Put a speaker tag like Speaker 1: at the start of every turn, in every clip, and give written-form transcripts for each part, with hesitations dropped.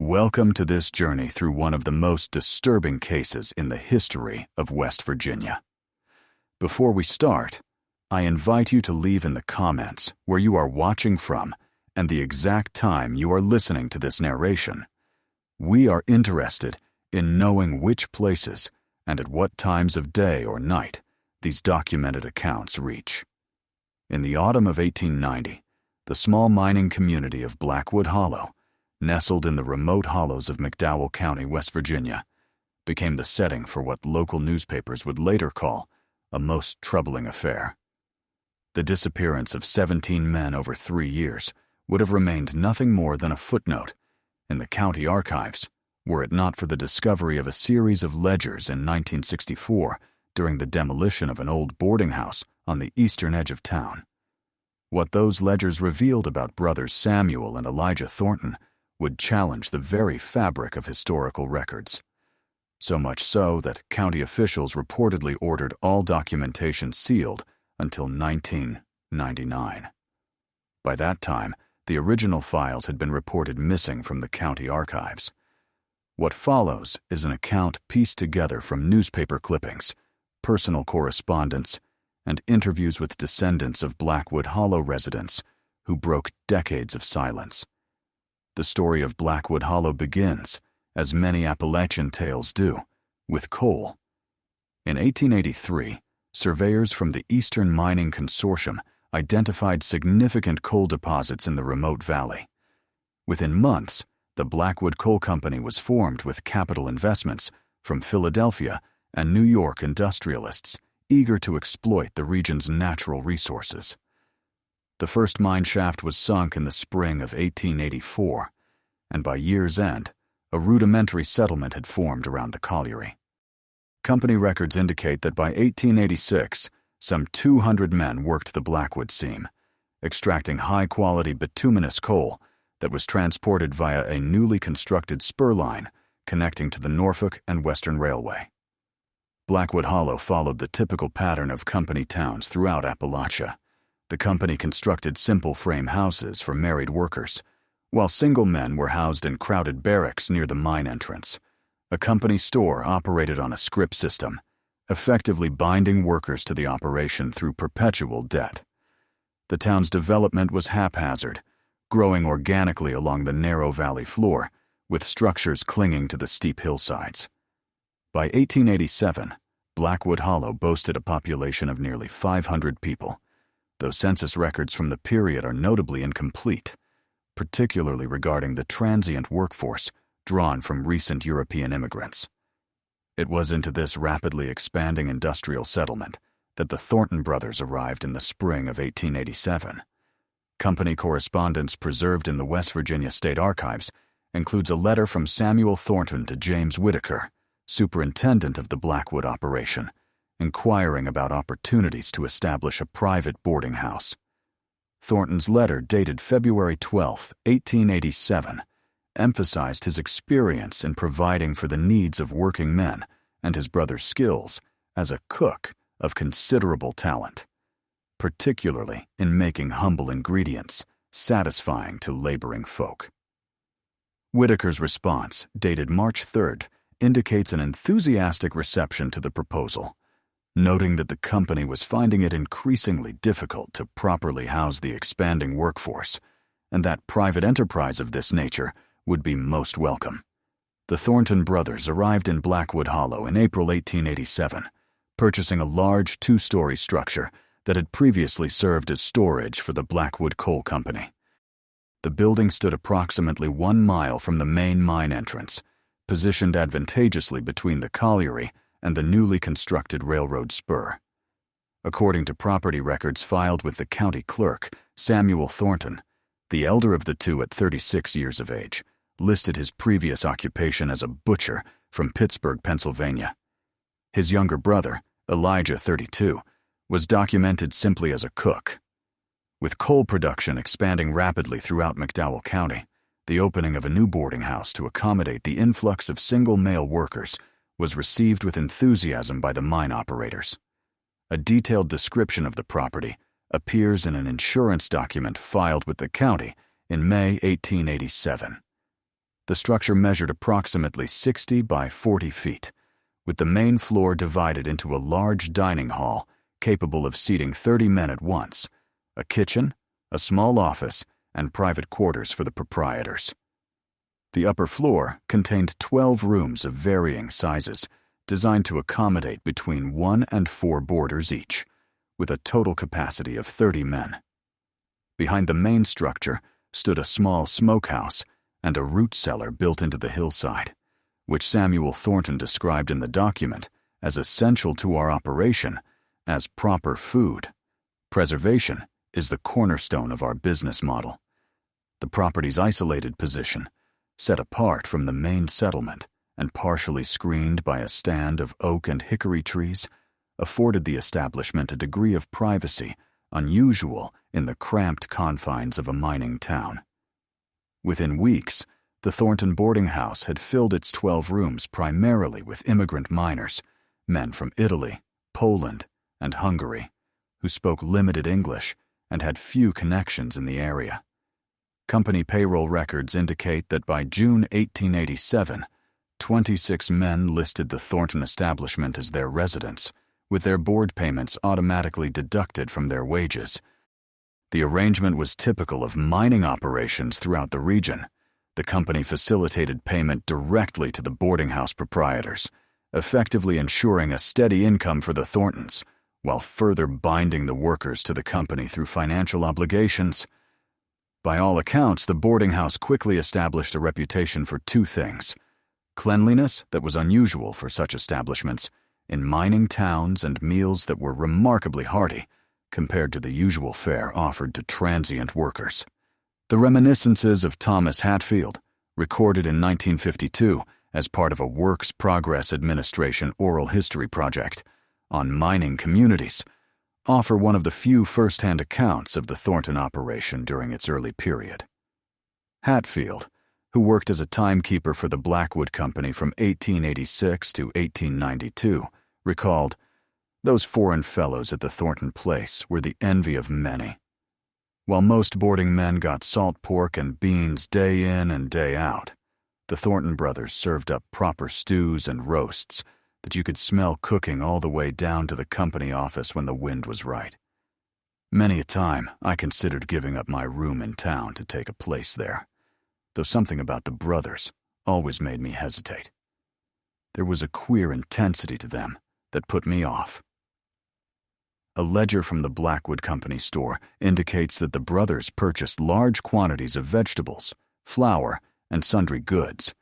Speaker 1: Welcome to this journey through one of the most disturbing cases in the history of West Virginia. Before we start, I invite you to leave in the comments where you are watching from and the exact time you are listening to this narration. We are interested in knowing which places and at what times of day or night these documented accounts reach. In the autumn of 1890, the small mining community of Blackwood Hollow, nestled in the remote hollows of McDowell County, West Virginia, became the setting for what local newspapers would later call a most troubling affair. The disappearance of 17 men over 3 years would have remained nothing more than a footnote in the county archives were it not for the discovery of a series of ledgers in 1964 during the demolition of an old boarding house on the eastern edge of town. What those ledgers revealed about brothers Samuel and Elijah Thornton would challenge the very fabric of historical records. So much so that county officials reportedly ordered all documentation sealed until 1999. By that time, the original files had been reported missing from the county archives. What follows is an account pieced together from newspaper clippings, personal correspondence, and interviews with descendants of Blackwood Hollow residents who broke decades of silence. The story of Blackwood Hollow begins, as many Appalachian tales do, with coal. In 1883, surveyors from the Eastern Mining Consortium identified significant coal deposits in the remote valley. Within months, the Blackwood Coal Company was formed with capital investments from Philadelphia and New York industrialists eager to exploit the region's natural resources. The first mine shaft was sunk in the spring of 1884, and by year's end, a rudimentary settlement had formed around the colliery. Company records indicate that by 1886, some 200 men worked the Blackwood seam, extracting high-quality bituminous coal that was transported via a newly constructed spur line connecting to the Norfolk and Western Railway. Blackwood Hollow followed the typical pattern of company towns throughout Appalachia. The company constructed simple frame houses for married workers, while single men were housed in crowded barracks near the mine entrance. A company store operated on a scrip system, effectively binding workers to the operation through perpetual debt. The town's development was haphazard, growing organically along the narrow valley floor, with structures clinging to the steep hillsides. By 1887, Blackwood Hollow boasted a population of nearly 500 people, though census records from the period are notably incomplete, particularly regarding the transient workforce drawn from recent European immigrants. It was into this rapidly expanding industrial settlement that the Thornton brothers arrived in the spring of 1887. Company correspondence preserved in the West Virginia State Archives includes a letter from Samuel Thornton to James Whitaker, superintendent of the Blackwood operation, inquiring about opportunities to establish a private boarding house. Thornton's letter, dated February 12, 1887, emphasized his experience in providing for the needs of working men and his brother's skills as a cook of considerable talent, particularly in making humble ingredients satisfying to laboring folk. Whitaker's response, dated March 3rd, indicates an enthusiastic reception to the proposal, noting that the company was finding it increasingly difficult to properly house the expanding workforce, and that private enterprise of this nature would be most welcome. The Thornton brothers arrived in Blackwood Hollow in April 1887, purchasing a large 2-story structure that had previously served as storage for the Blackwood Coal Company. The building stood approximately 1 mile from the main mine entrance, positioned advantageously between the colliery and the newly constructed railroad spur. According to property records filed with the county clerk, Samuel Thornton, the elder of the two at 36 years of age, listed his previous occupation as a butcher from Pittsburgh, Pennsylvania. His younger brother, Elijah, 32, was documented simply as a cook. With coal production expanding rapidly throughout McDowell County, the opening of a new boarding house to accommodate the influx of single male workers was received with enthusiasm by the mine operators. A detailed description of the property appears in an insurance document filed with the county in May 1887. The structure measured approximately 60 by 40 feet, with the main floor divided into a large dining hall capable of seating 30 men at once, a kitchen, a small office, and private quarters for the proprietors. The upper floor contained 12 rooms of varying sizes, designed to accommodate between 1 and 4 boarders each, with a total capacity of 30 men. Behind the main structure stood a small smokehouse and a root cellar built into the hillside, which Samuel Thornton described in the document as essential to our operation as proper food. Preservation is the cornerstone of our business model. The property's isolated position, set apart from the main settlement and partially screened by a stand of oak and hickory trees, afforded the establishment a degree of privacy unusual in the cramped confines of a mining town. Within weeks, the Thornton boarding house had filled its 12 rooms primarily with immigrant miners, men from Italy, Poland, and Hungary, who spoke limited English and had few connections in the area. Company payroll records indicate that by June 1887, 26 men listed the Thornton establishment as their residence, with their board payments automatically deducted from their wages. The arrangement was typical of mining operations throughout the region. The company facilitated payment directly to the boarding house proprietors, effectively ensuring a steady income for the Thorntons, while further binding the workers to the company through financial obligations. By all accounts, the boarding house quickly established a reputation for 2 things: cleanliness that was unusual for such establishments in mining towns and meals that were remarkably hearty compared to the usual fare offered to transient workers. The reminiscences of Thomas Hatfield, recorded in 1952 as part of a Works Progress Administration oral history project on mining communities, offer one of the few first-hand accounts of the Thornton operation during its early period. Hatfield, who worked as a timekeeper for the Blackwood Company from 1886 to 1892, recalled, "Those foreign fellows at the Thornton place were the envy of many. While most boarding men got salt pork and beans day in and day out, the Thornton brothers served up proper stews and roasts that you could smell cooking all the way down to the company office when the wind was right. Many a time I considered giving up my room in town to take a place there, though something about the brothers always made me hesitate. There was a queer intensity to them that put me off." A ledger from the Blackwood Company store indicates that the brothers purchased large quantities of vegetables, flour, and sundry goods,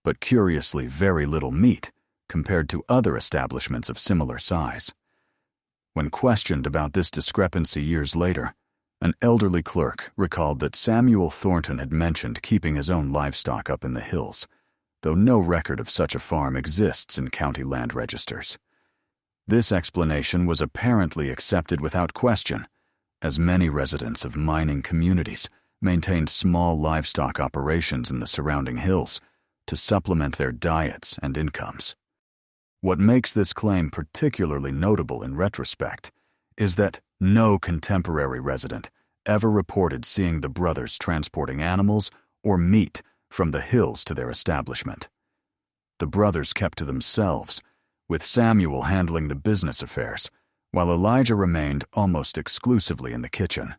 Speaker 1: but curiously very little meat compared to other establishments of similar size. When questioned about this discrepancy years later, an elderly clerk recalled that Samuel Thornton had mentioned keeping his own livestock up in the hills, though no record of such a farm exists in county land registers. This explanation was apparently accepted without question, as many residents of mining communities maintained small livestock operations in the surrounding hills to supplement their diets and incomes. What makes this claim particularly notable in retrospect is that no contemporary resident ever reported seeing the brothers transporting animals or meat from the hills to their establishment. The brothers kept to themselves, with Samuel handling the business affairs, while Elijah remained almost exclusively in the kitchen.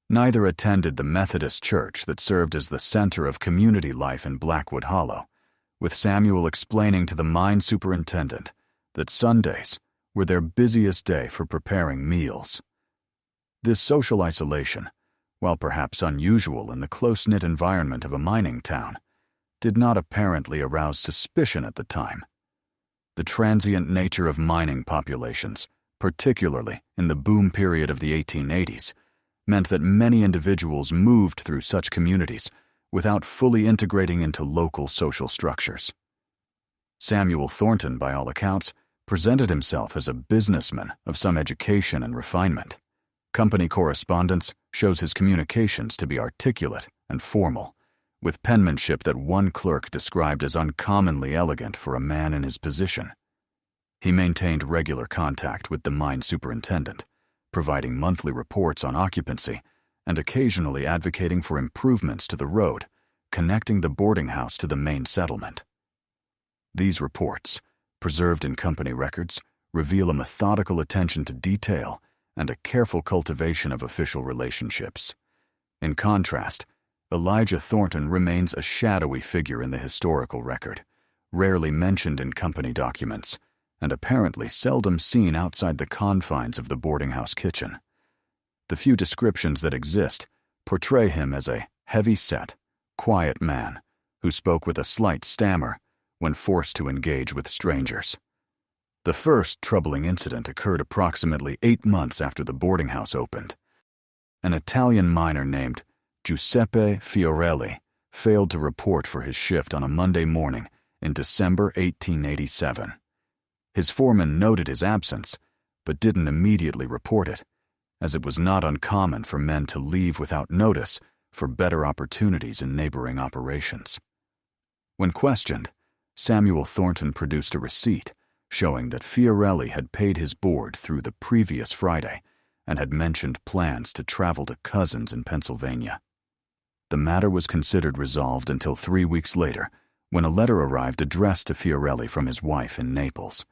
Speaker 1: Neither attended the Methodist church that served as the center of community life in Blackwood Hollow, with Samuel explaining to the mine superintendent that Sundays were their busiest day for preparing meals. This social isolation, while perhaps unusual in the close-knit environment of a mining town, did not apparently arouse suspicion at the time. The transient nature of mining populations, particularly in the boom period of the 1880s, meant that many individuals moved through such communities without fully integrating into local social structures. Samuel Thornton, by all accounts, presented himself as a businessman of some education and refinement. Company correspondence shows his communications to be articulate and formal, with penmanship that one clerk described as uncommonly elegant for a man in his position. He maintained regular contact with the mine superintendent, providing monthly reports on occupancy and occasionally advocating for improvements to the road connecting the boarding house to the main settlement. These reports, preserved in company records, reveal a methodical attention to detail and a careful cultivation of official relationships. In contrast, Elijah Thornton remains a shadowy figure in the historical record, rarely mentioned in company documents, and apparently seldom seen outside the confines of the boarding house kitchen. The few descriptions that exist portray him as a heavy-set, quiet man who spoke with a slight stammer when forced to engage with strangers. The first troubling incident occurred approximately 8 months after the boarding house opened. An Italian miner named Giuseppe Fiorelli failed to report for his shift on a Monday morning in December 1887. His foreman noted his absence, but didn't immediately report it, as it was not uncommon for men to leave without notice for better opportunities in neighboring operations. When questioned, Samuel Thornton produced a receipt showing that Fiorelli had paid his board through the previous Friday and had mentioned plans to travel to cousins in Pennsylvania. The matter was considered resolved until 3 weeks later, when a letter arrived addressed to Fiorelli from his wife in Naples.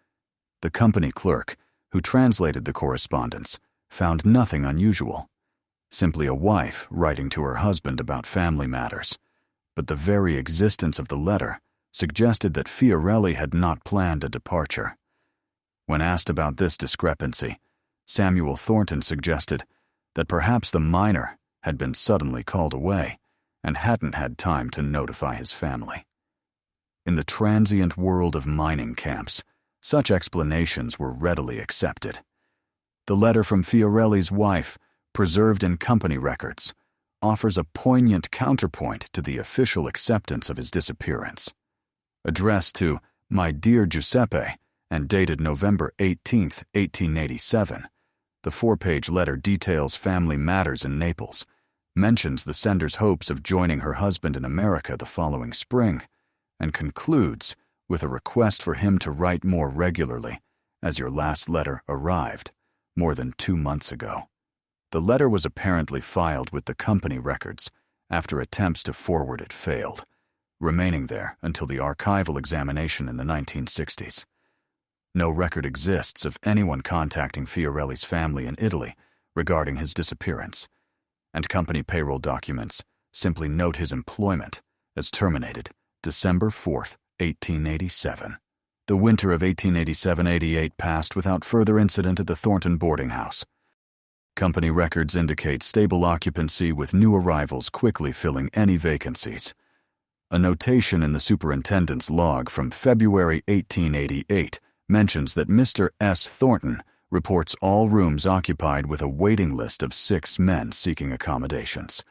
Speaker 1: The company clerk, who translated the correspondence, found nothing unusual, simply a wife writing to her husband about family matters. But the very existence of the letter suggested that Fiorelli had not planned a departure. When asked about this discrepancy, Samuel Thornton suggested that perhaps the miner had been suddenly called away and hadn't had time to notify his family. In the transient world of mining camps, such explanations were readily accepted. The letter from Fiorelli's wife, preserved in company records, offers a poignant counterpoint to the official acceptance of his disappearance. Addressed to "My dear Giuseppe" and dated November 18, 1887, the 4-page letter details family matters in Naples, mentions the sender's hopes of joining her husband in America the following spring, and concludes with a request for him to write more regularly, as your last letter arrived more than 2 months ago. The letter was apparently filed with the company records after attempts to forward it failed, remaining there until the archival examination in the 1960s. No record exists of anyone contacting Fiorelli's family in Italy regarding his disappearance, and company payroll documents simply note his employment as terminated December 4, 1887. The winter of 1887-88 passed without further incident at the Thornton boarding house. Company records indicate stable occupancy with new arrivals quickly filling any vacancies. A notation in the superintendent's log from February 1888 mentions that Mr. S. Thornton reports all rooms occupied with a waiting list of 6 men seeking accommodations,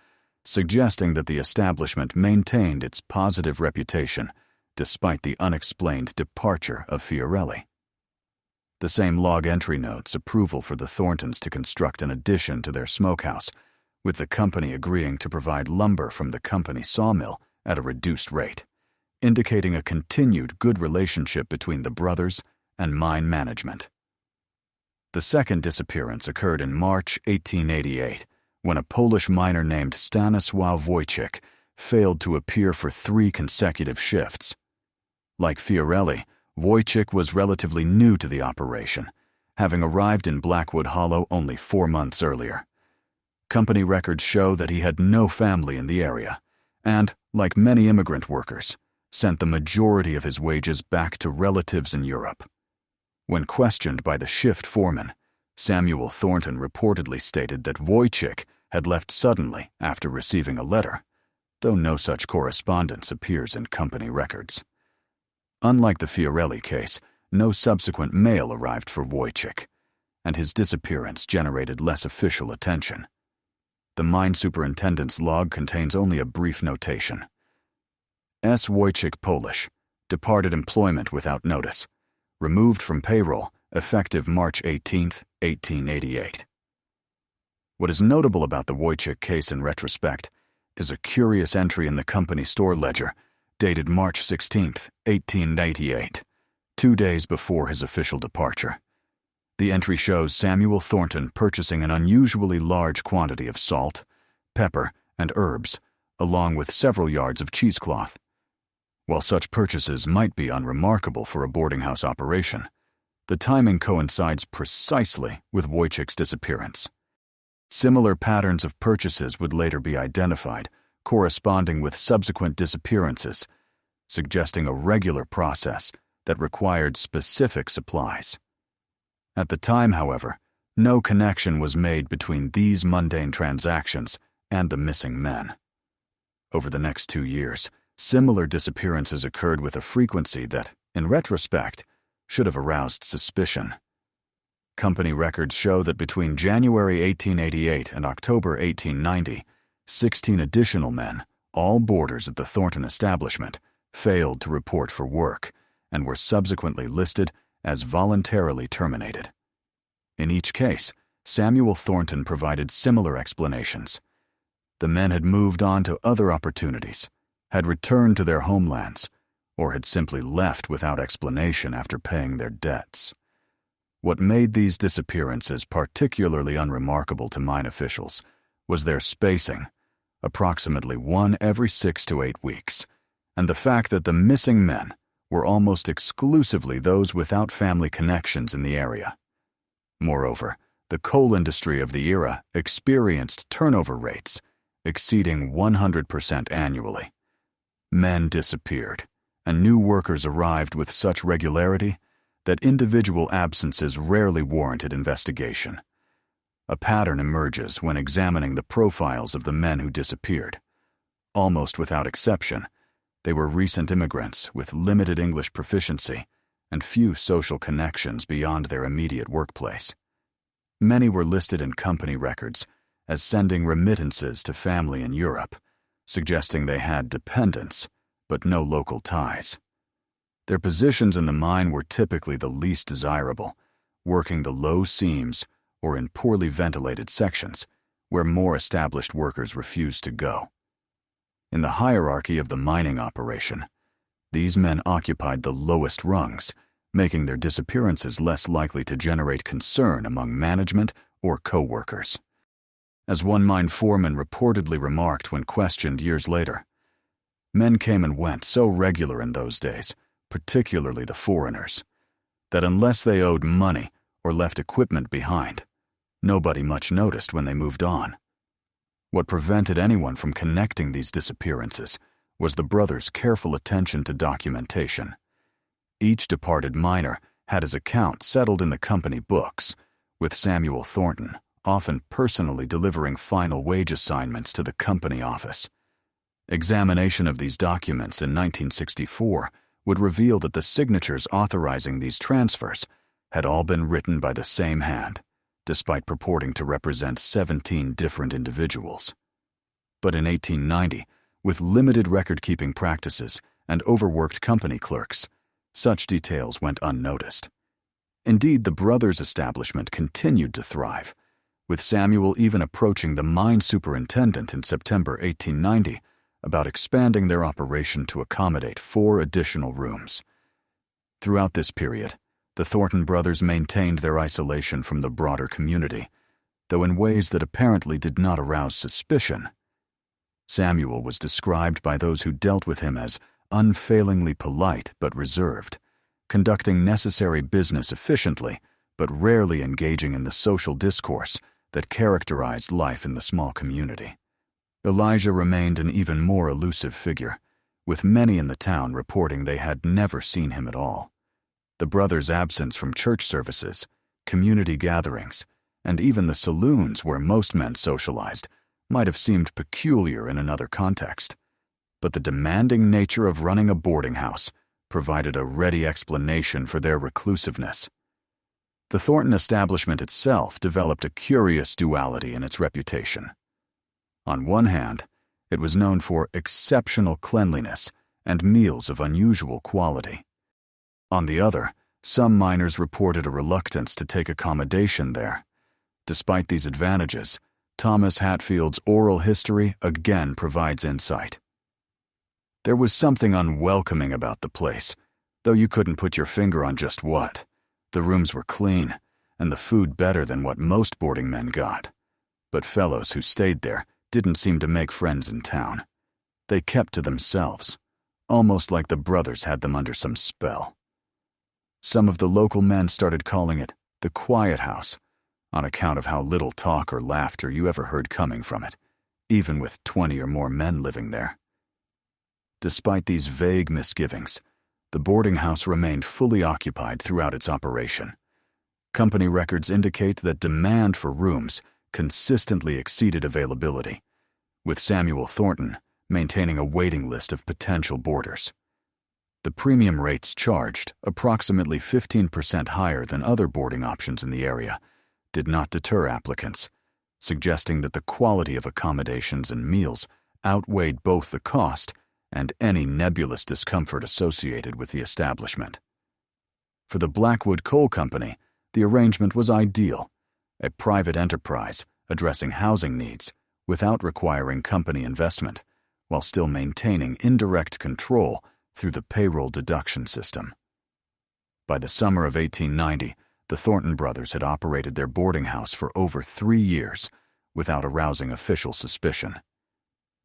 Speaker 1: suggesting that the establishment maintained its positive reputation despite the unexplained departure of Fiorelli. The same log entry notes approval for the Thorntons to construct an addition to their smokehouse, with the company agreeing to provide lumber from the company sawmill at a reduced rate, indicating a continued good relationship between the brothers and mine management. The second disappearance occurred in March 1888, when a Polish miner named Stanisław Wojcik failed to appear for 3 consecutive shifts. Like Fiorelli, Wojcik was relatively new to the operation, having arrived in Blackwood Hollow only 4 months earlier. Company records show that he had no family in the area, and, like many immigrant workers, sent the majority of his wages back to relatives in Europe. When questioned by the shift foreman, Samuel Thornton reportedly stated that Wojcik had left suddenly after receiving a letter, though no such correspondence appears in company records. Unlike the Fiorelli case, no subsequent mail arrived for Wojcik, and his disappearance generated less official attention. The mine superintendent's log contains only a brief notation. S. Wojcik, Polish, departed employment without notice, removed from payroll, effective March 18, 1888. What is notable about the Wojcik case in retrospect is a curious entry in the company store ledger dated March 16, 1888, 2 days before his official departure. The entry shows Samuel Thornton purchasing an unusually large quantity of salt, pepper, and herbs along with several yards of cheesecloth. While such purchases might be unremarkable for a boarding house operation, the timing coincides precisely with Wojciech's disappearance. Similar patterns of purchases would later be identified, corresponding with subsequent disappearances, suggesting a regular process that required specific supplies. At the time, however, no connection was made between these mundane transactions and the missing men. Over the next 2 years, similar disappearances occurred with a frequency that, in retrospect, should have aroused suspicion. Company records show that between January 1888 and October 1890, 16 additional men, all boarders at the Thornton establishment, failed to report for work and were subsequently listed as voluntarily terminated. In each case, Samuel Thornton provided similar explanations. The men had moved on to other opportunities, had returned to their homelands, or had simply left without explanation after paying their debts. What made these disappearances particularly unremarkable to mine officials was their spacing, approximately one every 6 to 8 weeks, and the fact that the missing men were almost exclusively those without family connections in the area. Moreover, the coal industry of the era experienced turnover rates exceeding 100% annually. Men disappeared, and new workers arrived with such regularity that individual absences rarely warranted investigation. A pattern emerges when examining the profiles of the men who disappeared. Almost without exception, they were recent immigrants with limited English proficiency and few social connections beyond their immediate workplace. Many were listed in company records as sending remittances to family in Europe, suggesting they had dependents, but no local ties. Their positions in the mine were typically the least desirable, working the low seams or in poorly ventilated sections, where more established workers refused to go. In the hierarchy of the mining operation, these men occupied the lowest rungs, making their disappearances less likely to generate concern among management or co-workers. As one mine foreman reportedly remarked when questioned years later, men came and went so regular in those days, particularly the foreigners, that unless they owed money or left equipment behind, nobody much noticed when they moved on. What prevented anyone from connecting these disappearances was the brothers' careful attention to documentation. Each departed miner had his account settled in the company books, with Samuel Thornton often personally delivering final wage assignments to the company office. Examination of these documents in 1964 would reveal that the signatures authorizing these transfers had all been written by the same hand, despite purporting to represent 17 different individuals. But in 1890, with limited record-keeping practices and overworked company clerks, such details went unnoticed. Indeed, the brothers' establishment continued to thrive, with Samuel even approaching the mine superintendent in September 1890 about expanding their operation to accommodate 4 additional rooms. Throughout this period, the Thornton brothers maintained their isolation from the broader community, though in ways that apparently did not arouse suspicion. Samuel was described by those who dealt with him as unfailingly polite but reserved, conducting necessary business efficiently but rarely engaging in the social discourse that characterized life in the small community. Elijah remained an even more elusive figure, with many in the town reporting they had never seen him at all. The brothers' absence from church services, community gatherings, and even the saloons where most men socialized might have seemed peculiar in another context. But the demanding nature of running a boarding house provided a ready explanation for their reclusiveness. The Thornton establishment itself developed a curious duality in its reputation. On one hand, it was known for exceptional cleanliness and meals of unusual quality. On the other, some miners reported a reluctance to take accommodation there. Despite these advantages, Thomas Hatfield's oral history again provides insight. There was something unwelcoming about the place, though you couldn't put your finger on just what. The rooms were clean, and the food better than what most boarding men got. But fellows who stayed there didn't seem to make friends in town. they kept to themselves, almost like the brothers had them under some spell. Some of the local men started calling it the Quiet House, on account of how little talk or laughter you ever heard coming from it, even with 20 or more men living there. Despite these vague misgivings, the boarding house remained fully occupied throughout its operation. Company records indicate that demand for rooms consistently exceeded availability, with Samuel Thornton maintaining a waiting list of potential boarders. The premium rates charged, approximately 15% higher than other boarding options in the area, did not deter applicants, suggesting that the quality of accommodations and meals outweighed both the cost and any nebulous discomfort associated with the establishment. For the Blackwood Coal Company, the arrangement was ideal, a private enterprise addressing housing needs without requiring company investment, while still maintaining indirect control through the payroll deduction system. By the summer of 1890, the Thornton brothers had operated their boarding house for over 3 years without arousing official suspicion.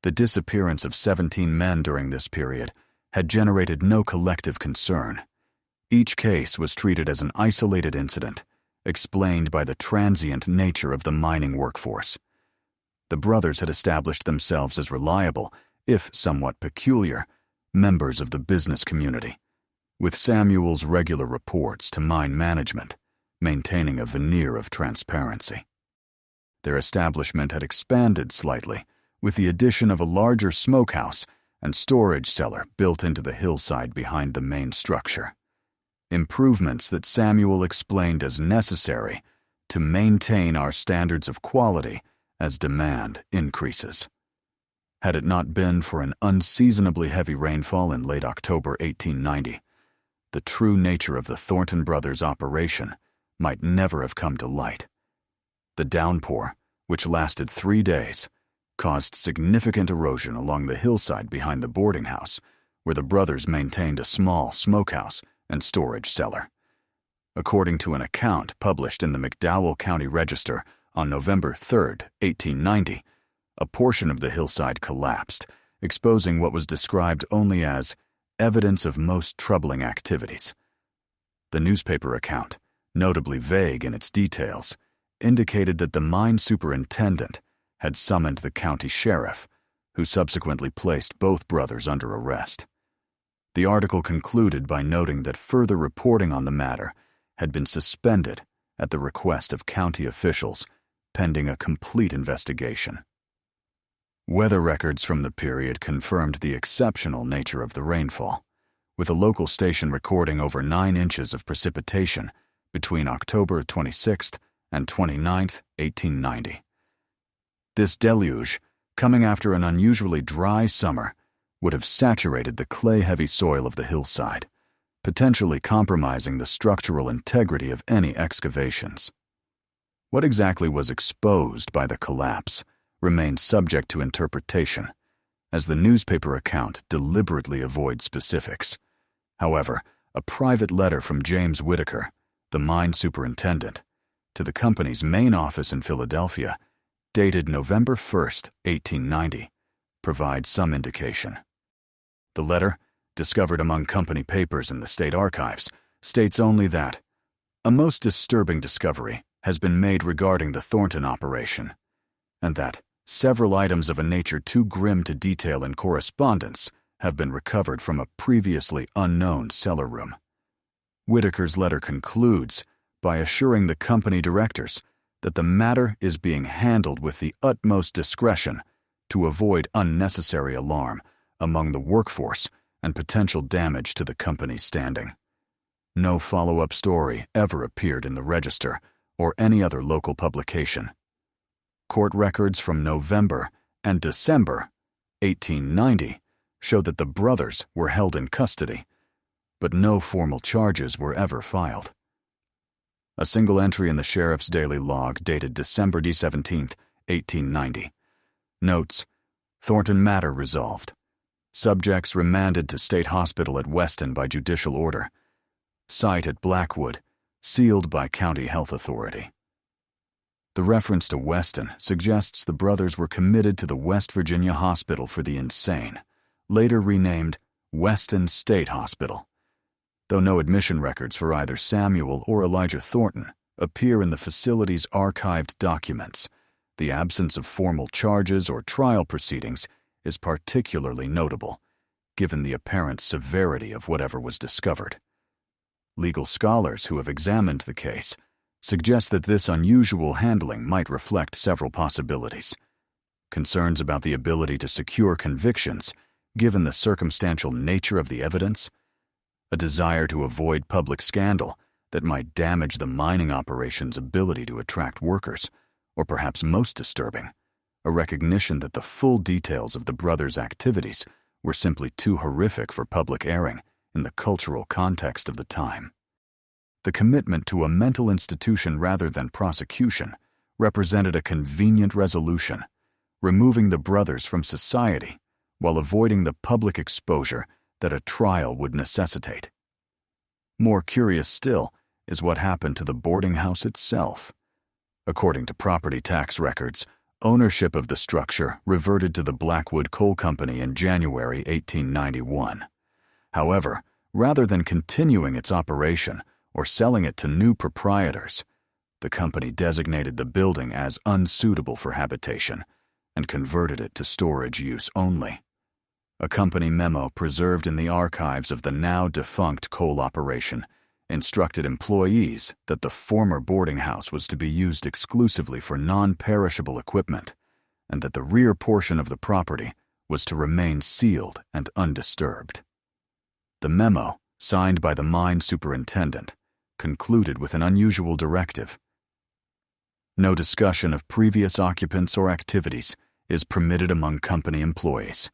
Speaker 1: The disappearance of 17 men during this period had generated no collective concern. Each case was treated as an isolated incident, explained by the transient nature of the mining workforce. The brothers had established themselves as reliable, if somewhat peculiar, members of the business community, with Samuel's regular reports to mine management maintaining a veneer of transparency. Their establishment had expanded slightly, with the addition of a larger smokehouse and storage cellar built into the hillside behind the main structure. Improvements that Samuel explained as necessary to maintain our standards of quality as demand increases. Had it not been for an unseasonably heavy rainfall in late October 1890, the true nature of the Thornton brothers' operation might never have come to light. The downpour, which lasted 3 days, caused significant erosion along the hillside behind the boarding house, where the brothers maintained a small smokehouse and storage cellar. According to an account published in the McDowell County Register on November 3, 1890, a portion of the hillside collapsed, exposing what was described only as evidence of most troubling activities. The newspaper account, notably vague in its details, indicated that the mine superintendent had summoned the county sheriff, who subsequently placed both brothers under arrest. The article concluded by noting that further reporting on the matter had been suspended at the request of county officials, pending a complete investigation. Weather records from the period confirmed the exceptional nature of the rainfall, with a local station recording over 9 inches of precipitation between October 26th and 29th, 1890. This deluge, coming after an unusually dry summer, would have saturated the clay-heavy soil of the hillside, potentially compromising the structural integrity of any excavations. What exactly was exposed by the collapse remained subject to interpretation, as the newspaper account deliberately avoids specifics. However, a private letter from James Whitaker, the mine superintendent, to the company's main office in Philadelphia, dated November 1st, 1890, provides some indication. The letter, discovered among company papers in the state archives, states only that a most disturbing discovery has been made regarding the Thornton operation, and that several items of a nature too grim to detail in correspondence have been recovered from a previously unknown cellar room. Whitaker's letter concludes by assuring the company directors that the matter is being handled with the utmost discretion to avoid unnecessary alarm among the workforce and potential damage to the company's standing. No follow-up story ever appeared in the Register or any other local publication. Court records from November and December 1890 show that the brothers were held in custody, but no formal charges were ever filed. A single entry in the sheriff's daily log dated December 17, 1890, notes, Thornton matter resolved. Subjects remanded to State Hospital at Weston by judicial order. Site at Blackwood, sealed by County Health Authority. The reference to Weston suggests the brothers were committed to the West Virginia Hospital for the Insane, later renamed Weston State Hospital. Though no admission records for either Samuel or Elijah Thornton appear in the facility's archived documents, the absence of formal charges or trial proceedings is particularly notable, given the apparent severity of whatever was discovered. Legal scholars who have examined the case suggest that this unusual handling might reflect several possibilities. Concerns about the ability to secure convictions, given the circumstantial nature of the evidence, a desire to avoid public scandal that might damage the mining operation's ability to attract workers, or perhaps most disturbing, a recognition that the full details of the brothers' activities were simply too horrific for public airing in the cultural context of the time. The commitment to a mental institution rather than prosecution represented a convenient resolution, removing the brothers from society while avoiding the public exposure that a trial would necessitate. More curious still is what happened to the boarding house itself. According to property tax records, ownership of the structure reverted to the Blackwood Coal Company in January 1891. However, rather than continuing its operation or selling it to new proprietors, the company designated the building as unsuitable for habitation and converted it to storage use only. A company memo preserved in the archives of the now-defunct coal operation instructed employees that the former boarding house was to be used exclusively for non-perishable equipment and that the rear portion of the property was to remain sealed and undisturbed. The memo, signed by the mine superintendent, concluded with an unusual directive. No discussion of previous occupants or activities is permitted among company employees.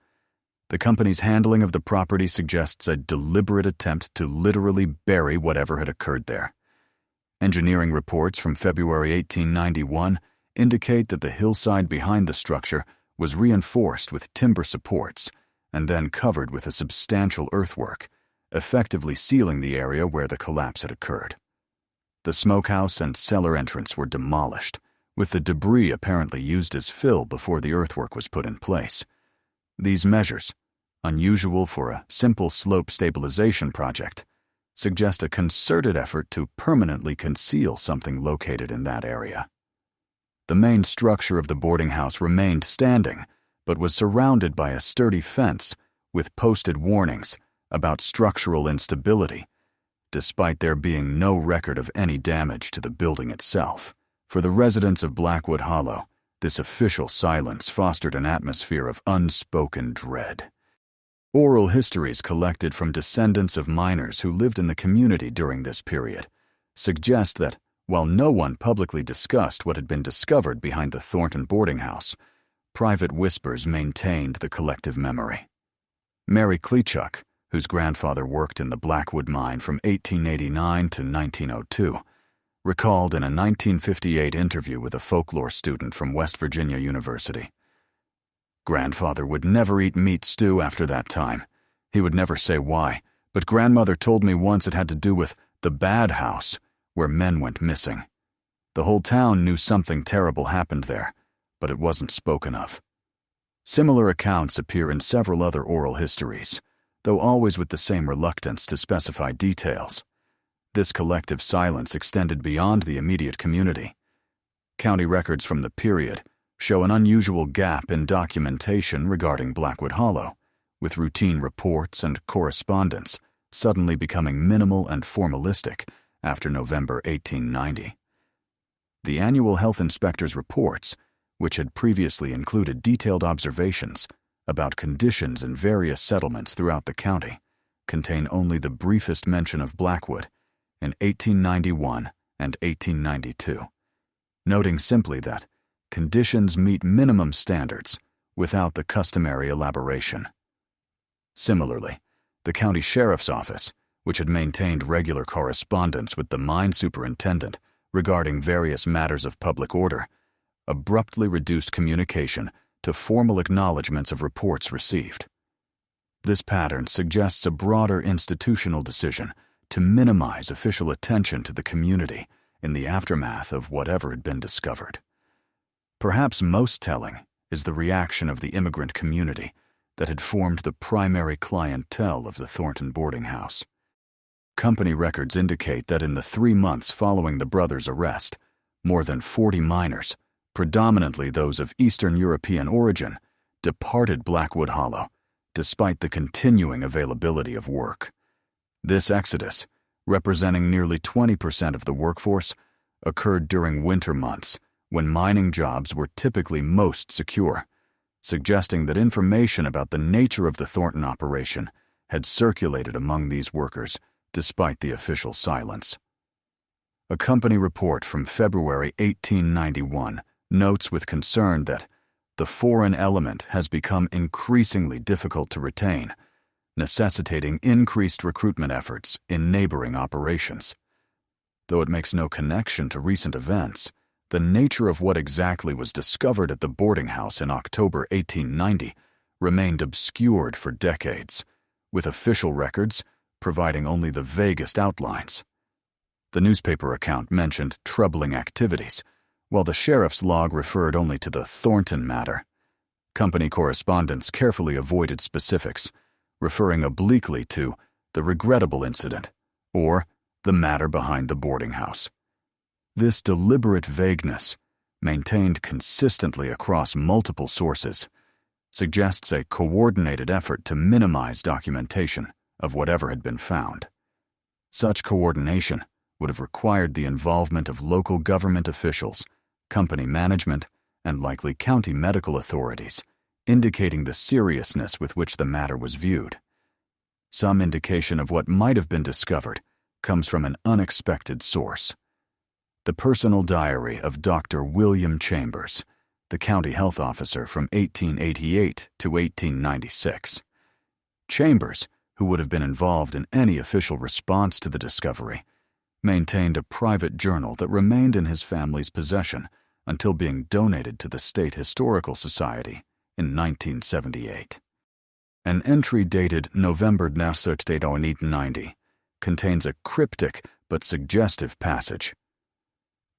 Speaker 1: The company's handling of the property suggests a deliberate attempt to literally bury whatever had occurred there. Engineering reports from February 1891 indicate that the hillside behind the structure was reinforced with timber supports and then covered with a substantial earthwork, effectively sealing the area where the collapse had occurred. The smokehouse and cellar entrance were demolished, with the debris apparently used as fill before the earthwork was put in place. These measures, unusual for a simple slope stabilization project, suggest a concerted effort to permanently conceal something located in that area. The main structure of the boarding house remained standing, but was surrounded by a sturdy fence with posted warnings about structural instability, despite there being no record of any damage to the building itself. For the residents of Blackwood Hollow, this official silence fostered an atmosphere of unspoken dread. Oral histories collected from descendants of miners who lived in the community during this period suggest that, while no one publicly discussed what had been discovered behind the Thornton boarding house, private whispers maintained the collective memory. Mary Klechuk, whose grandfather worked in the Blackwood mine from 1889 to 1902, recalled in a 1958 interview with a folklore student from West Virginia University. Grandfather would never eat meat stew after that time. He would never say why, but grandmother told me once it had to do with the bad house, where men went missing. The whole town knew something terrible happened there, but it wasn't spoken of. Similar accounts appear in several other oral histories, though always with the same reluctance to specify details. This collective silence extended beyond the immediate community. County records from the period show an unusual gap in documentation regarding Blackwood Hollow, with routine reports and correspondence suddenly becoming minimal and formalistic after November 1890. The annual health inspector's reports, which had previously included detailed observations about conditions in various settlements throughout the county, contain only the briefest mention of Blackwood in 1891 and 1892, noting simply that conditions meet minimum standards without the customary elaboration. Similarly, the county sheriff's office, which had maintained regular correspondence with the mine superintendent regarding various matters of public order, abruptly reduced communication to formal acknowledgments of reports received. This pattern suggests a broader institutional decision to minimize official attention to the community in the aftermath of whatever had been discovered. Perhaps most telling is the reaction of the immigrant community that had formed the primary clientele of the Thornton boarding house. Company records indicate that in the 3 months following the brothers' arrest, more than 40 minors, predominantly those of Eastern European origin, departed Blackwood Hollow, despite the continuing availability of work. This exodus, representing nearly 20% of the workforce, occurred during winter months, when mining jobs were typically most secure, suggesting that information about the nature of the Thornton operation had circulated among these workers despite the official silence. A company report from February 1891 notes with concern that the foreign element has become increasingly difficult to retain, necessitating increased recruitment efforts in neighboring operations. Though it makes no connection to recent events, the nature of what exactly was discovered at the boarding house in October 1890 remained obscured for decades, with official records providing only the vaguest outlines. The newspaper account mentioned troubling activities, while the sheriff's log referred only to the Thornton matter. Company correspondents carefully avoided specifics, referring obliquely to the regrettable incident or the matter behind the boarding house. This deliberate vagueness, maintained consistently across multiple sources, suggests a coordinated effort to minimize documentation of whatever had been found. Such coordination would have required the involvement of local government officials, company management, and likely county medical authorities, indicating the seriousness with which the matter was viewed. Some indication of what might have been discovered comes from an unexpected source. The personal diary of Dr. William Chambers, the county health officer from 1888 to 1896. Chambers, who would have been involved in any official response to the discovery, maintained a private journal that remained in his family's possession until being donated to the State Historical Society in 1978. An entry dated November 1990 contains a cryptic but suggestive passage.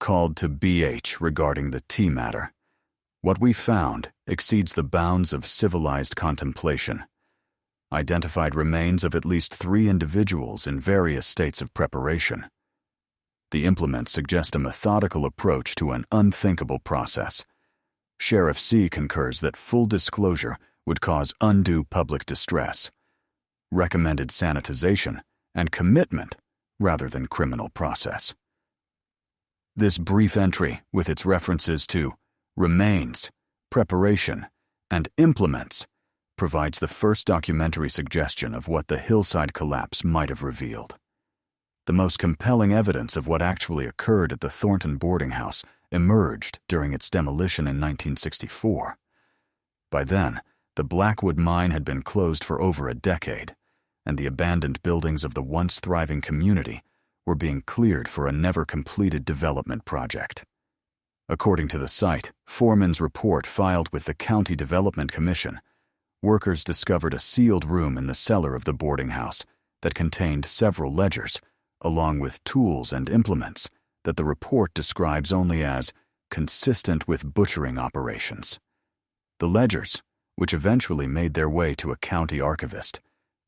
Speaker 1: Called to BH regarding the tea matter. What we found exceeds the bounds of civilized contemplation. Identified remains of at least 3 individuals in various states of preparation. The implements suggest a methodical approach to an unthinkable process. Sheriff C. concurs that full disclosure would cause undue public distress. Recommended sanitization and commitment rather than criminal process. This brief entry, with its references to remains, preparation, and implements, provides the first documentary suggestion of what the hillside collapse might have revealed. The most compelling evidence of what actually occurred at the Thornton boarding house emerged during its demolition in 1964. By then, the Blackwood mine had been closed for over a decade, and the abandoned buildings of the once thriving community were being cleared for a never-completed development project. According to the site foreman's report filed with the County Development Commission, workers discovered a sealed room in the cellar of the boarding house that contained several ledgers, along with tools and implements that the report describes only as consistent with butchering operations. The ledgers, which eventually made their way to a county archivist,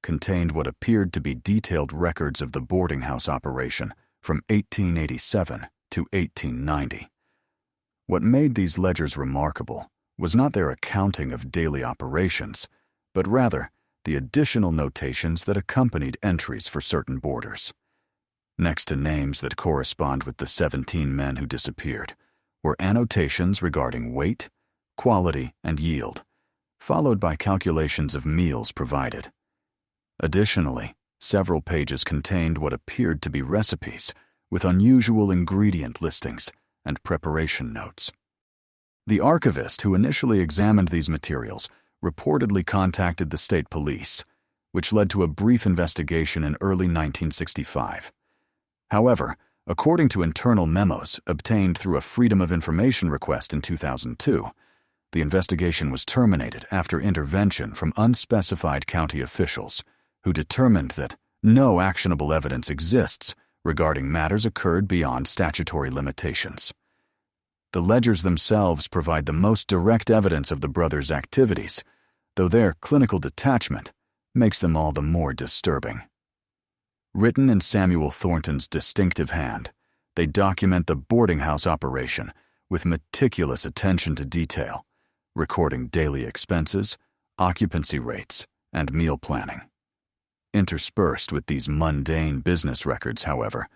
Speaker 1: contained what appeared to be detailed records of the boarding house operation from 1887 to 1890. What made these ledgers remarkable was not their accounting of daily operations, but rather the additional notations that accompanied entries for certain boarders. Next to names that correspond with the 17 men who disappeared were annotations regarding weight, quality, and yield, followed by calculations of meals provided. Additionally, several pages contained what appeared to be recipes with unusual ingredient listings and preparation notes. The archivist who initially examined these materials reportedly contacted the state police, which led to a brief investigation in early 1965. However, according to internal memos obtained through a Freedom of Information request in 2002, the investigation was terminated after intervention from unspecified county officials who determined that no actionable evidence exists regarding matters occurred beyond statutory limitations. The ledgers themselves provide the most direct evidence of the brothers' activities, though their clinical detachment makes them all the more disturbing. Written in Samuel Thornton's distinctive hand, they document the boarding house operation with meticulous attention to detail, recording daily expenses, occupancy rates, and meal planning. Interspersed with these mundane business records, however,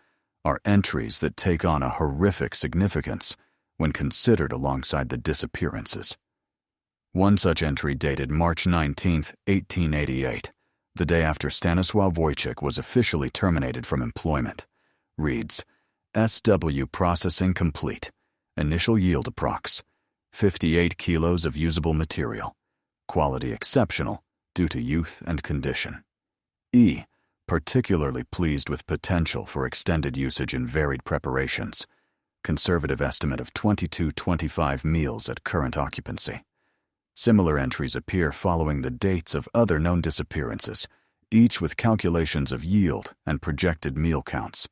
Speaker 1: are entries that take on a horrific significance when considered alongside the disappearances. One such entry dated March 19, 1888, the day after Stanisław Wojciech was officially terminated from employment, reads, SW processing complete. Initial yield approx. 58 kilos of usable material. Quality exceptional due to youth and condition. E. Particularly pleased with potential for extended usage in varied preparations. Conservative estimate of 22-25 meals at current occupancy. Similar entries appear following the dates of other known disappearances, each with calculations of yield and projected meal counts.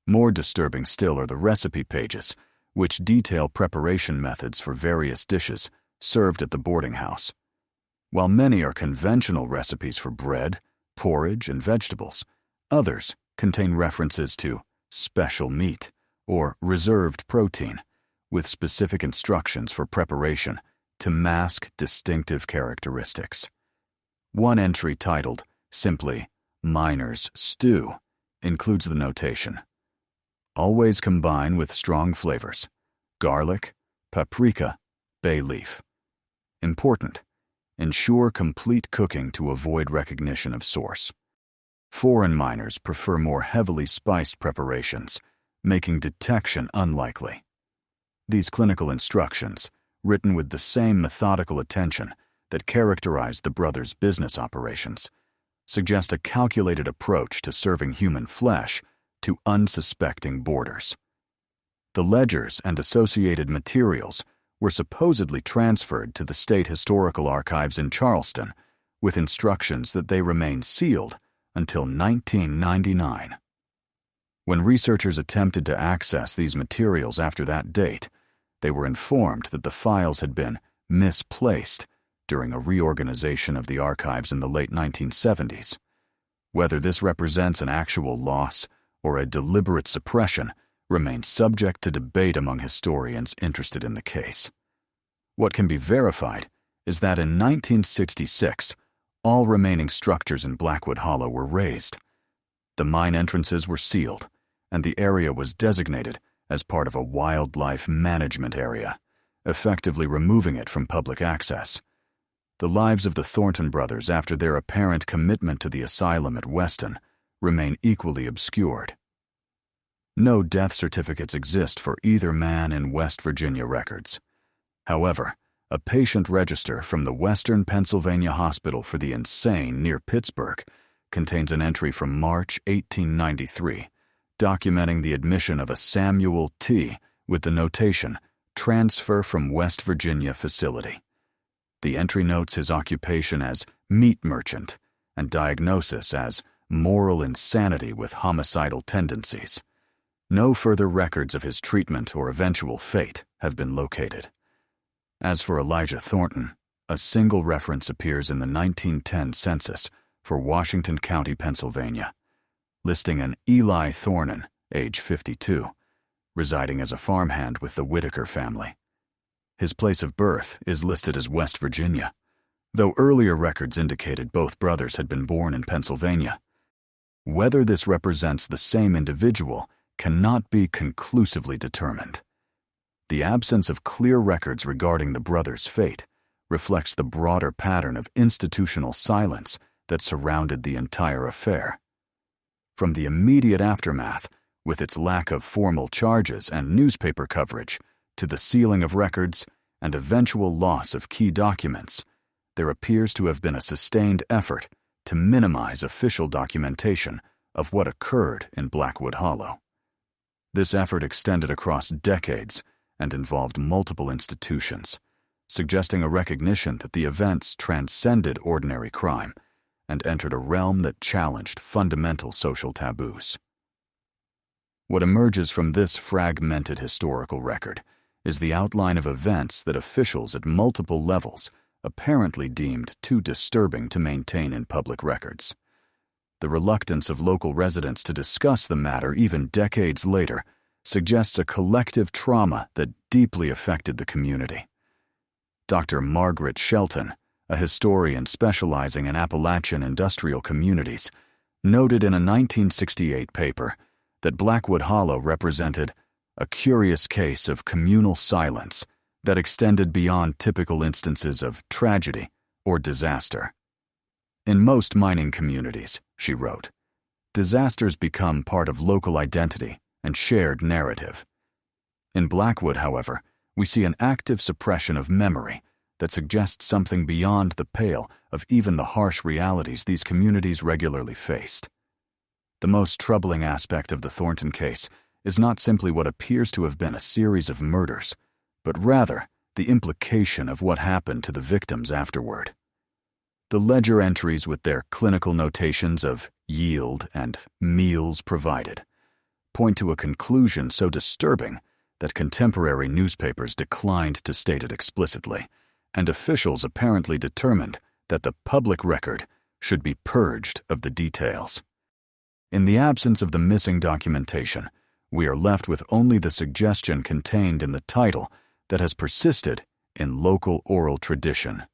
Speaker 1: More disturbing still are the recipe pages, which detail preparation methods for various dishes served at the boarding house. While many are conventional recipes for bread, porridge, and vegetables, others contain references to special meat or reserved protein, with specific instructions for preparation to mask distinctive characteristics. One entry titled simply Miner's Stew includes the notation, always combine with strong flavors, garlic, paprika, bay leaf. Important, ensure complete cooking to avoid recognition of source. Foreign miners prefer more heavily spiced preparations, making detection unlikely. These clinical instructions, written with the same methodical attention that characterized the brothers' business operations, suggest a calculated approach to serving human flesh to unsuspecting boarders. The ledgers and associated materials were supposedly transferred to the State Historical Archives in Charleston, with instructions that they remain sealed until 1999. When researchers attempted to access these materials after that date, they were informed that the files had been misplaced during a reorganization of the archives in the late 1970s. Whether this represents an actual loss or a deliberate suppression remains subject to debate among historians interested in the case. What can be verified is that in 1966, all remaining structures in Blackwood Hollow were razed. The mine entrances were sealed, and the area was designated as part of a wildlife management area, effectively removing it from public access. The lives of the Thornton brothers after their apparent commitment to the asylum at Weston remain equally obscured. No death certificates exist for either man in West Virginia records. However, a patient register from the Western Pennsylvania Hospital for the Insane near Pittsburgh contains an entry from March 1893 documenting the admission of a Samuel T. with the notation, transfer from West Virginia facility. The entry notes his occupation as meat merchant and diagnosis as moral insanity with homicidal tendencies. No further records of his treatment or eventual fate have been located. As for Elijah Thornton, a single reference appears in the 1910 census for Washington County, Pennsylvania, listing an Eli Thornton, age 52, residing as a farmhand with the Whitaker family. His place of birth is listed as West Virginia, though earlier records indicated both brothers had been born in Pennsylvania. Whether this represents the same individual cannot be conclusively determined. The absence of clear records regarding the brothers' fate reflects the broader pattern of institutional silence that surrounded the entire affair. From the immediate aftermath, with its lack of formal charges and newspaper coverage, to the sealing of records and eventual loss of key documents, there appears to have been a sustained effort to minimize official documentation of what occurred in Blackwood Hollow. This effort extended across decades and involved multiple institutions, suggesting a recognition that the events transcended ordinary crime and entered a realm that challenged fundamental social taboos. What emerges from this fragmented historical record is the outline of events that officials at multiple levels apparently deemed too disturbing to maintain in public records. The reluctance of local residents to discuss the matter even decades later suggests a collective trauma that deeply affected the community. Dr. Margaret Shelton, a historian specializing in Appalachian industrial communities, noted in a 1968 paper that Blackwood Hollow represented a curious case of communal silence that extended beyond typical instances of tragedy or disaster. In most mining communities, she wrote, disasters become part of local identity and shared narrative. In Blackwood, however, we see an active suppression of memory that suggests something beyond the pale of even the harsh realities these communities regularly faced. The most troubling aspect of the Thornton case is not simply what appears to have been a series of murders, but rather the implication of what happened to the victims afterward. The ledger entries with their clinical notations of yield and meals provided point to a conclusion so disturbing that contemporary newspapers declined to state it explicitly, and officials apparently determined that the public record should be purged of the details. In the absence of the missing documentation, we are left with only the suggestion contained in the title that has persisted in local oral tradition: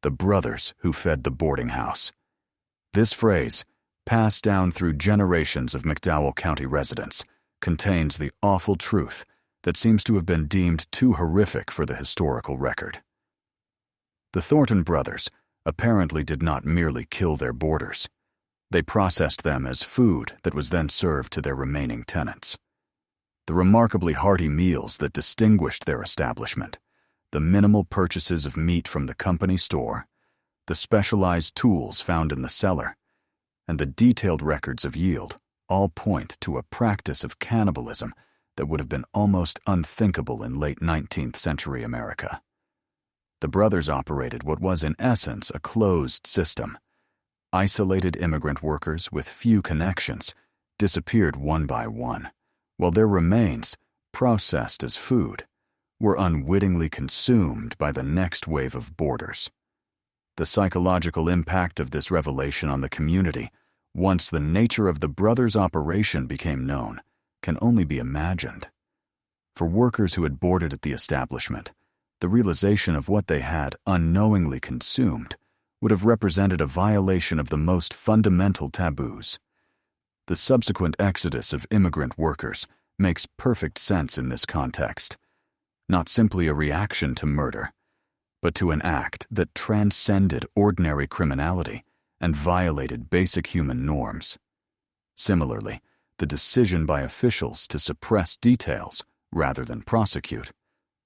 Speaker 1: the brothers who fed the boarding house. This phrase, passed down through generations of McDowell County residents, contains the awful truth that seems to have been deemed too horrific for the historical record. The Thornton brothers apparently did not merely kill their boarders. They processed them as food that was then served to their remaining tenants. The remarkably hearty meals that distinguished their establishment, the minimal purchases of meat from the company store, the specialized tools found in the cellar, and the detailed records of yield all point to a practice of cannibalism that would have been almost unthinkable in late 19th century America. The brothers operated what was in essence a closed system. Isolated immigrant workers with few connections disappeared one by one, while their remains, processed as food, were unwittingly consumed by the next wave of boarders. The psychological impact of this revelation on the community, once the nature of the brothers' operation became known, can only be imagined. For workers who had boarded at the establishment, the realization of what they had unknowingly consumed would have represented a violation of the most fundamental taboos. The subsequent exodus of immigrant workers makes perfect sense in this context, not simply a reaction to murder, but to an act that transcended ordinary criminality and violated basic human norms. Similarly, the decision by officials to suppress details rather than prosecute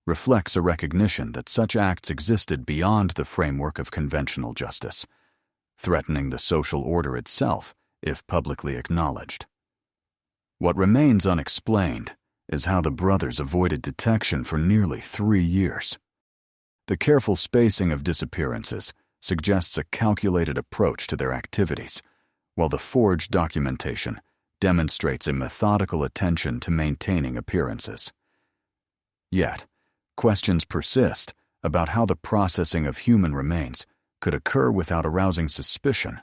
Speaker 1: reflects a recognition that such acts existed beyond the framework of conventional justice, threatening the social order itself if publicly acknowledged. What remains unexplained is how the brothers avoided detection for nearly 3 years. The careful spacing of disappearances suggests a calculated approach to their activities, while the forged documentation demonstrates a methodical attention to maintaining appearances. Yet, questions persist about how the processing of human remains could occur without arousing suspicion,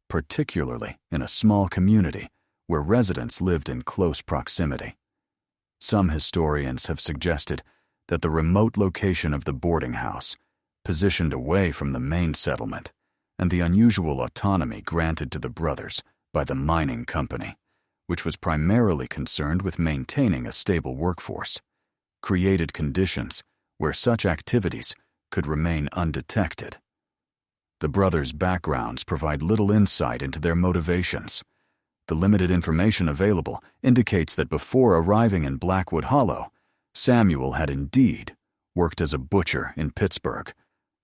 Speaker 1: particularly in a small community where residents lived in close proximity. Some historians have suggested that the remote location of the boarding house, positioned away from the main settlement, and the unusual autonomy granted to the brothers by the mining company, which was primarily concerned with maintaining a stable workforce, created conditions where such activities could remain undetected. The brothers' backgrounds provide little insight into their motivations. The limited information available indicates that before arriving in Blackwood Hollow, Samuel had indeed worked as a butcher in Pittsburgh,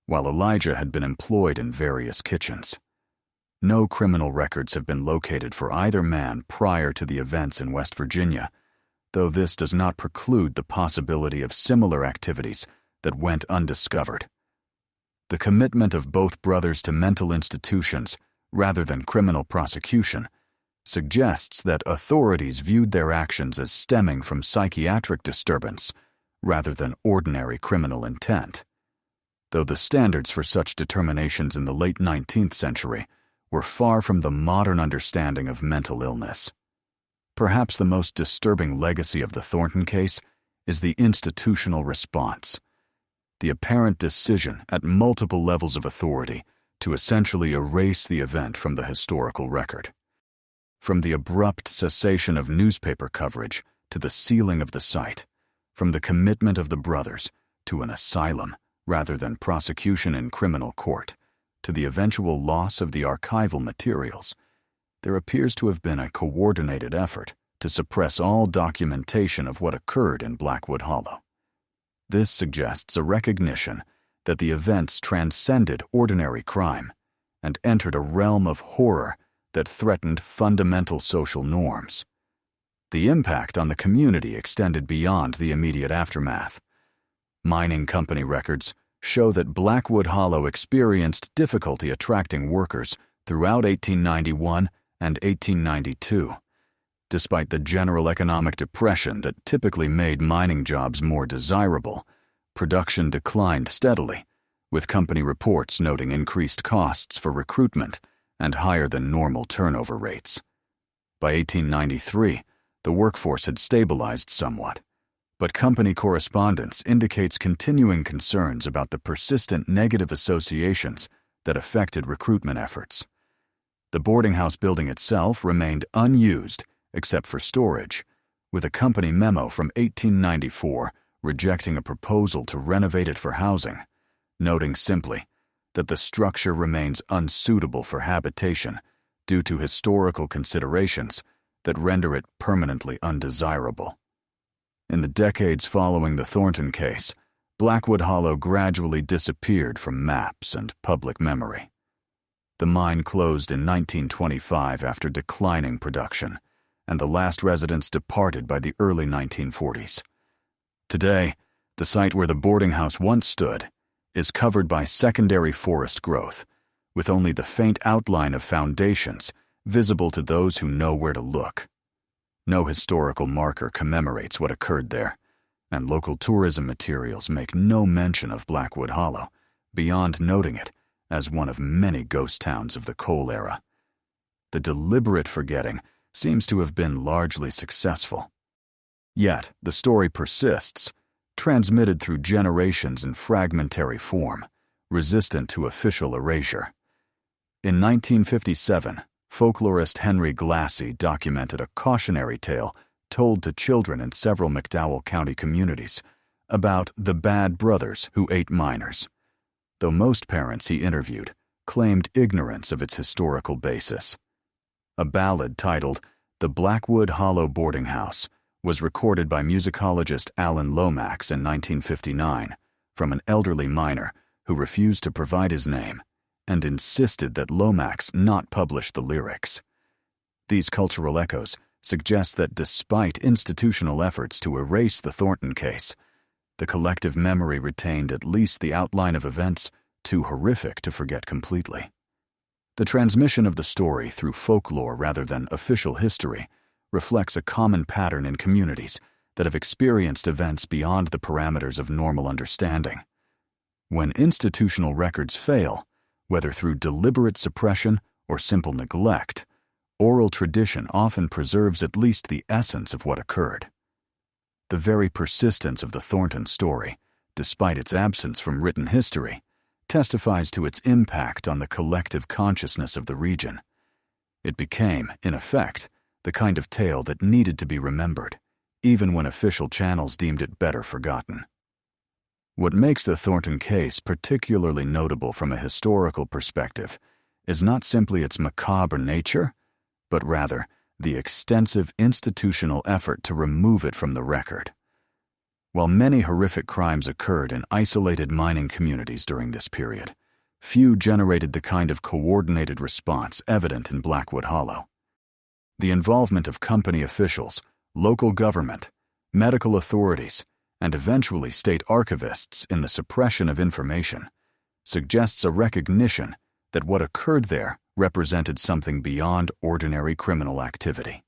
Speaker 1: while Elijah had been employed in various kitchens. No criminal records have been located for either man prior to the events in West Virginia, though this does not preclude the possibility of similar activities that went undiscovered. The commitment of both brothers to mental institutions rather than criminal prosecution suggests that authorities viewed their actions as stemming from psychiatric disturbance rather than ordinary criminal intent. though the standards for such determinations in the late 19th century were far from the modern understanding of mental illness. Perhaps the most disturbing legacy of the Thornton case is the institutional response, the apparent decision at multiple levels of authority to essentially erase the event from the historical record. From the abrupt cessation of newspaper coverage to the sealing of the site, from the commitment of the brothers to an asylum rather than prosecution in criminal court, to the eventual loss of the archival materials, there appears to have been a coordinated effort to suppress all documentation of what occurred in Blackwood Hollow. This suggests a recognition that the events transcended ordinary crime and entered a realm of horror that threatened fundamental social norms. The impact on the community extended beyond the immediate aftermath. Mining company records show that Blackwood Hollow experienced difficulty attracting workers throughout 1891 and 1892. Despite the general economic depression that typically made mining jobs more desirable, production declined steadily, with company reports noting increased costs for recruitment and higher than normal turnover rates. By 1893, the workforce had stabilized somewhat, but company correspondence indicates continuing concerns about the persistent negative associations that affected recruitment efforts. The boarding house building itself remained unused except for storage, with a company memo from 1894 rejecting a proposal to renovate it for housing, noting simply that the structure remains unsuitable for habitation due to historical considerations that render it permanently undesirable. In the decades following the Thornton case, Blackwood Hollow gradually disappeared from maps and public memory. The mine closed in 1925 after declining production, and the last residents departed by the early 1940s. Today, the site where the boarding house once stood is covered by secondary forest growth, with only the faint outline of foundations visible to those who know where to look. No historical marker commemorates what occurred there, and local tourism materials make no mention of Blackwood Hollow, beyond noting it as one of many ghost towns of the coal era. The deliberate forgetting seems to have been largely successful. Yet, the story persists, transmitted through generations in fragmentary form, resistant to official erasure. In 1957, folklorist Henry Glassy documented a cautionary tale told to children in several McDowell County communities about the bad brothers who ate miners, though most parents he interviewed claimed ignorance of its historical basis. A ballad titled The Blackwood Hollow Boarding House was recorded by musicologist Alan Lomax in 1959 from an elderly miner who refused to provide his name and insisted that Lomax not publish the lyrics. These cultural echoes suggest that despite institutional efforts to erase the Thornton case, the collective memory retained at least the outline of events too horrific to forget completely. The transmission of the story through folklore rather than official history reflects a common pattern in communities that have experienced events beyond the parameters of normal understanding. When institutional records fail, whether through deliberate suppression or simple neglect, oral tradition often preserves at least the essence of what occurred. The very persistence of the Thornton story, despite its absence from written history, testifies to its impact on the collective consciousness of the region. It became, in effect, the kind of tale that needed to be remembered, even when official channels deemed it better forgotten. What makes the Thornton case particularly notable from a historical perspective is not simply its macabre nature, but rather the extensive institutional effort to remove it from the record. While many horrific crimes occurred in isolated mining communities during this period, few generated the kind of coordinated response evident in Blackwood Hollow. The involvement of company officials, local government, medical authorities, and eventually state archivists in the suppression of information suggests a recognition that what occurred there represented something beyond ordinary criminal activity,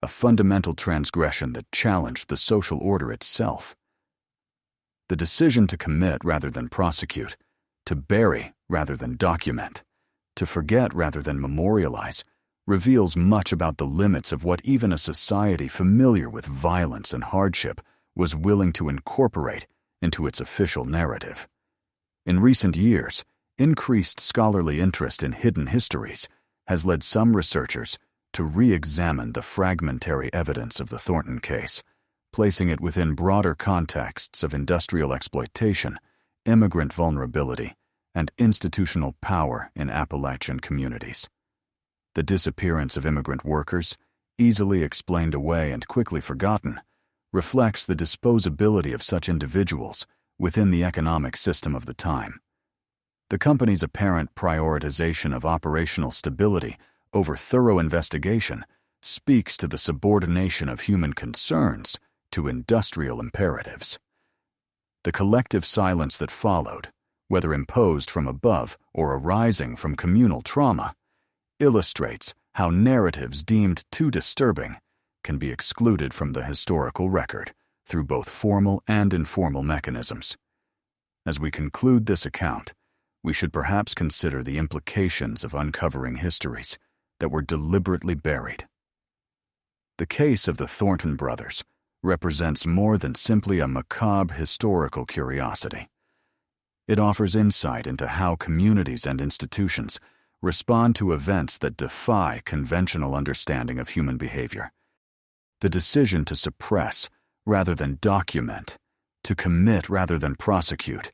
Speaker 1: a fundamental transgression that challenged the social order itself. The decision to commit rather than prosecute To bury rather than document, to forget rather than memorialize, reveals much about the limits of what even a society familiar with violence and hardship was willing to incorporate into its official narrative. In recent years, increased scholarly interest in hidden histories has led some researchers to re-examine the fragmentary evidence of the Thornton case, placing it within broader contexts of industrial exploitation, immigrant vulnerability, and institutional power in Appalachian communities. The disappearance of immigrant workers, easily explained away and quickly forgotten, reflects the disposability of such individuals within the economic system of the time. The company's apparent prioritization of operational stability over thorough investigation speaks to the subordination of human concerns to industrial imperatives. The collective silence that followed, whether imposed from above or arising from communal trauma, illustrates how narratives deemed too disturbing can be excluded from the historical record through both formal and informal mechanisms. As we conclude this account, we should perhaps consider the implications of uncovering histories that were deliberately buried. The case of the Thornton brothers represents more than simply a macabre historical curiosity. It offers insight into how communities and institutions respond to events that defy conventional understanding of human behavior. The decision to suppress rather than document, to commit rather than prosecute,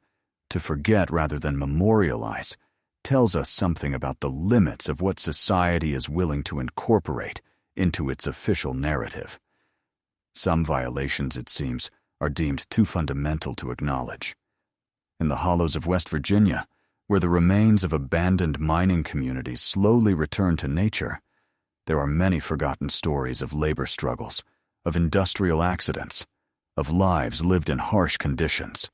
Speaker 1: to forget rather than memorialize, tells us something about the limits of what society is willing to incorporate into its official narrative. Some violations, it seems, are deemed too fundamental to acknowledge. In the hollows of West Virginia, where the remains of abandoned mining communities slowly return to nature, there are many forgotten stories of labor struggles, of industrial accidents, of lives lived in harsh conditions.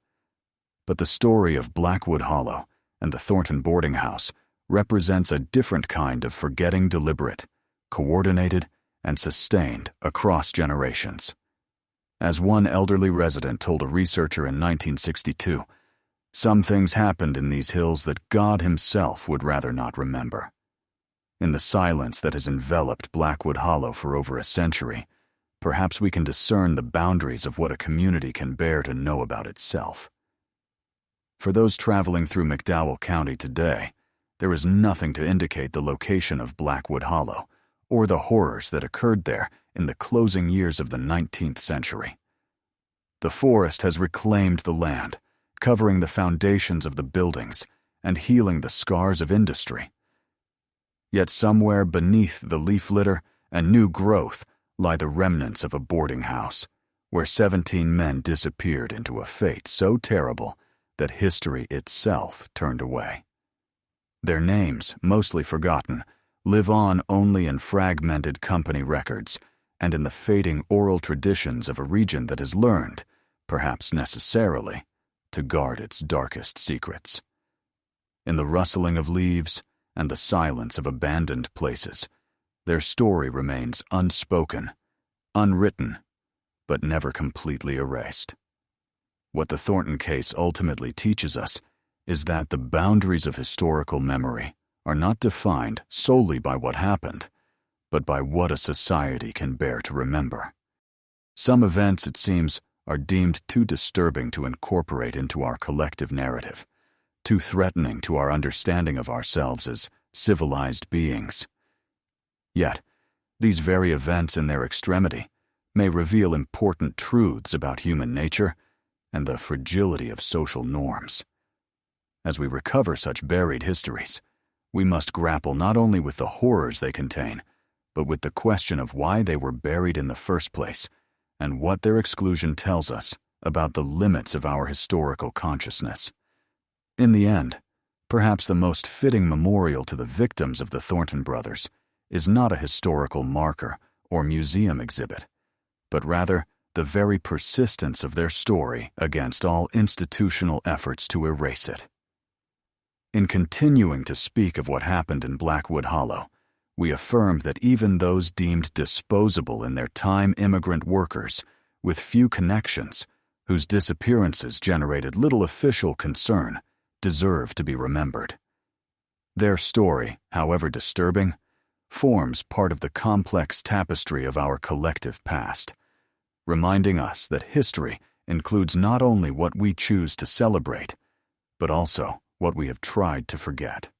Speaker 1: But the story of Blackwood Hollow and the Thornton boarding house represents a different kind of forgetting deliberate, coordinated, and sustained across generations. As one elderly resident told a researcher in 1962, some things happened in these hills that God himself would rather not remember. In the silence that has enveloped Blackwood Hollow for over a century, perhaps we can discern the boundaries of what a community can bear to know about itself. For those traveling through McDowell County today, there is nothing to indicate the location of Blackwood Hollow or the horrors that occurred there in the closing years of the 19th century. The forest has reclaimed the land, covering the foundations of the buildings and healing the scars of industry. Yet somewhere beneath the leaf litter and new growth lie the remnants of a boarding house, where 17 men disappeared into a fate so terrible that history itself turned away. Their names, mostly forgotten, live on only in fragmented company records and in the fading oral traditions of a region that has learned, perhaps necessarily, to guard its darkest secrets. In the rustling of leaves and the silence of abandoned places, their story remains unspoken, unwritten, but never completely erased. What the Thornton case ultimately teaches us is that the boundaries of historical memory are not defined solely by what happened, but by what a society can bear to remember. Some events, it seems, are deemed too disturbing to incorporate into our collective narrative, too threatening to our understanding of ourselves as civilized beings. Yet, these very events in their extremity may reveal important truths about human nature and the fragility of social norms. As we recover such buried histories, we must grapple not only with the horrors they contain, but with the question of why they were buried in the first place and what their exclusion tells us about the limits of our historical consciousness. In the end, perhaps the most fitting memorial to the victims of the Thornton brothers is not a historical marker or museum exhibit, but rather the very persistence of their story against all institutional efforts to erase it. In continuing to speak of what happened in Blackwood Hollow, we affirmed that even those deemed disposable in their time immigrant workers with few connections, whose disappearances generated little official concern, deserve to be remembered. Their story, however disturbing, forms part of the complex tapestry of our collective past, reminding us that history includes not only what we choose to celebrate, but also what we have tried to forget.